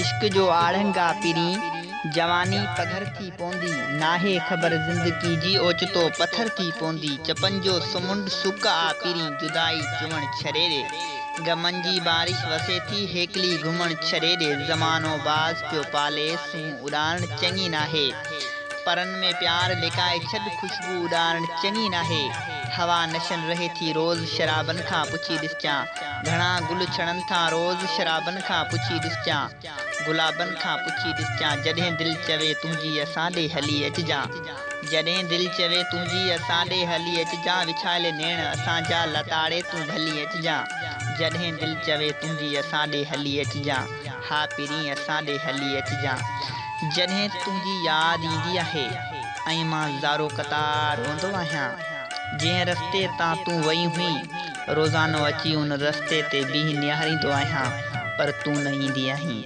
इश्क जो आड़ंगा पिरी जवानी पघर थी पौंदी नाहे ख़बर ज़िंदगी जी ओचितो पत्थर थी पौंदी चपन जो समुंड सुक आ पिरी जुदाई चुवण छरेरे गमन जी बारिश वसे थी हेकली घुमण छरेरे ज़मानो बाज़ पियो पाले सूं उड़ान चङी नाहे परन में प्यार लिकाए छद खुशबू उड़ान चङी नाहे हवा नशन रहे थी रोज़ शराबन खां पुछी ॾिसजां घणा गुल छणन था रोज़ शराबन खां पुछी ॾिसजां गुलाबन खां पुछी ॾिसजां जॾहिं दिल चवे तुंहिंजी असां ॾे हली अचजां जॾहिं दिल चवे तुंहिंजी असां ॾे हली अचजां विछाइले नेण असांजा लताड़े तूं भली अचजां जॾहिं दिल चवे तुंहिंजी असां ॾे हली अचजां हा पिरी असां ॾे हली अचजां जॾहिं तुंहिंजी यादि ईंदी आहे ऐं मां ज़ारो क़तार रोंदो आहियां जंहिं रस्ते तां तूं वई हुई रोज़ानो अची उन रस्ते ते बीह निहारींदो आहियां पर तूं न ईंदी आहीं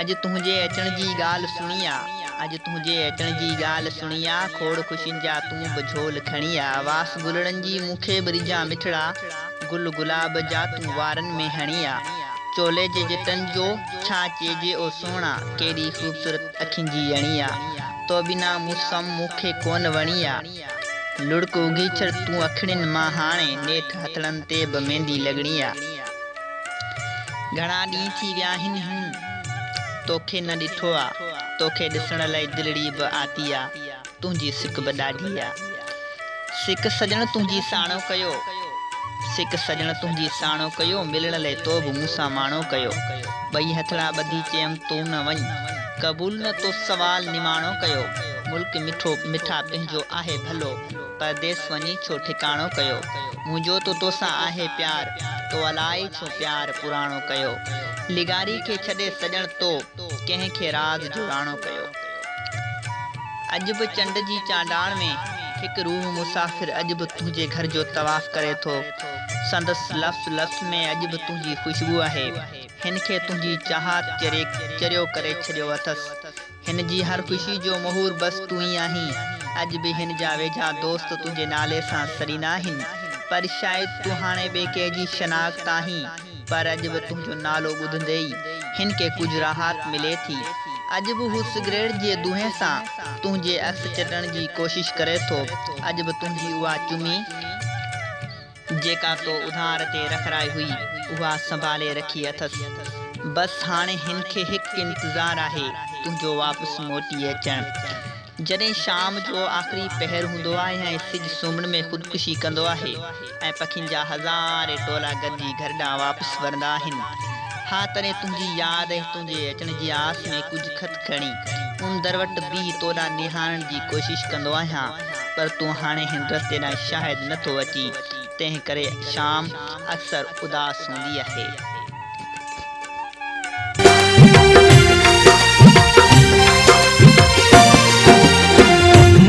अॼु तुंहिंजे अचण जी ॻाल्हि सुणी आहे अॼु तुंहिंजे अचण जी ॻाल्हि सुणी आहे खोड़ ख़ुशियुनि जा तूं बि झोल खणी आहे वास गुलड़नि जी मूंखे बि रिझां मिठड़ा गुल गुलाब जा तूं वारनि में हणी आहे चोले जे जिटन जो छा चइजे ओ सोना केॾी ख़ूबसूरत अखियुनि जी अणी आहे तो बिना मुसम मूंखे कोन वणी आहे लुड़क उगी छड़ तूं अखियुनि मां हाणे नेठि हथड़नि ते बि मेहंदी लॻणी आहे घणा ॾींहं थी विया आहिनि तोखे न ॾिठो आहे तोखे ॾिसण लाइ दिलड़ी बि आती आहे तुंहिंजी सिक बि ॾाढी आहे सिक सजण तुंहिंजी साणो कयो सिक सजण तुंहिंजी साणो कयो मिलण लाइ तो बि मूंसां माणो कयो ॿई हथड़ा ॿधी चयमि तूं न वञ क़बूल न तो सवाल निमाणो कयो मुल्क मिठो मिठा पंहिंजो आहे भलो परदेस वञी छो ठिकाणो कयो मुंहिंजो तो तोसां आहे प्यार तो अलाए छो प्यार पुराणो कयो लिगारी खे छॾे सजण तो कंहिंखे राज़ जोड़ाणो कयो अॼु बि चंड जी चांडाण में हिकु रूह मुसाफ़िर अॼु बि तुंहिंजे घर जो तवाफ़ करे थो संदसि लफ़्ज़ लफ़्ज़ में अॼु बि तुंहिंजी ख़ुशबू आहे हिन खे तुंहिंजी चाहत चरियो करे छॾियो अथसि हिन जी हर ख़ुशी जो महूर बसि तूं ई आहीं अॼु बि हिन जा वेझा दोस्त तुंहिंजे नाले सां सरीना आहिनि पर शायदि तूं हाणे ॿिए कंहिंजी शनाख़्त आहीं पर अॼु बि तुंहिंजो नालो ॿुधंदे ई हिन खे कुझु राहत मिले थी अॼु बि हू सिगरेट जे दुहे सां तुंहिंजे अक्स चटण जी कोशिश करे थो अॼु बि तुंहिंजी उहा चुमी जेका तो उधार ते रखराई हुई उहा संभाले रखी अथसि बसि हाणे हिन खे हिकु इंतज़ारु आहे तुंहिंजो वापसि मोटी अचणु जॾहिं शाम जो आख़िरी पहर हूंदो आहे ऐं सिज सुम्हण में ख़ुदकुशी कंदो आहे ऐं पखियुनि जा हज़ारे टोला गॾिजी घर ॾांहुं वापसि वरंदा आहिनि हा तॾहिं तुंहिंजी यादि ऐं तुंहिंजे अचण जी आस में कुझु ख़त खणी उन दर वटि बीह तोॾां निहारण जी कोशिशि कंदो आहियां पर तूं हाणे हिन रस्ते ॾांहुं शायदि नथो अची तंहिं करे शाम अक्सर उदास हूंदी आहे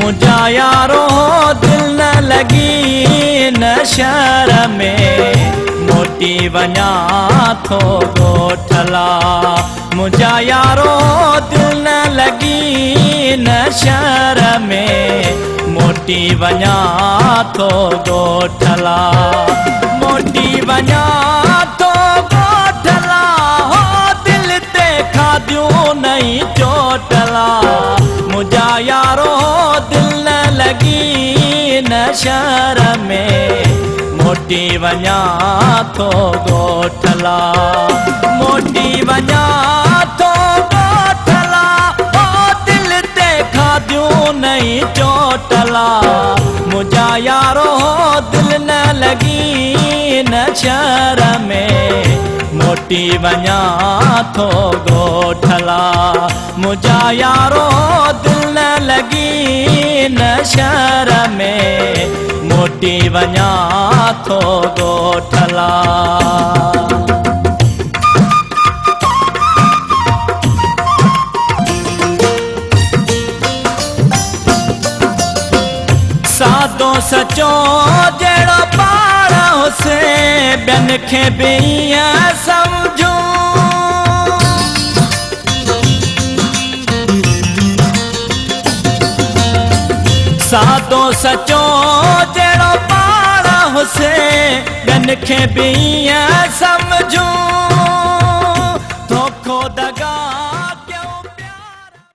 मुझा यारो दिल न लगी न शहर में मोटी वञा थो ॻोठला मुझा यारो दिल न लगी न शहर में मोटी वञा थो ॻोठला मोटी वञा थो ॻोठला हो दिल ते खाधियूं नई चोटला मुझा यारो दिल न लगी न शहर में मोटी वञा थो ॻोठला मोटी वञा थो ॻोठला ओ दिल ते खाधियूं नई चोटला मुझा यारो दिल न लगी न शहर में मोटी वञा थो ॻोठला मुझा यारो दिल न लगी न शहर में मोटी वञा थो ॻोठला सादो सचो जहिड़ो पाण हुसे ॿियनि खे बि ईअं सम्झूं सादो सचो जहिड़ो पाण हुसे ॿियनि खे बि ईअं सम्झूं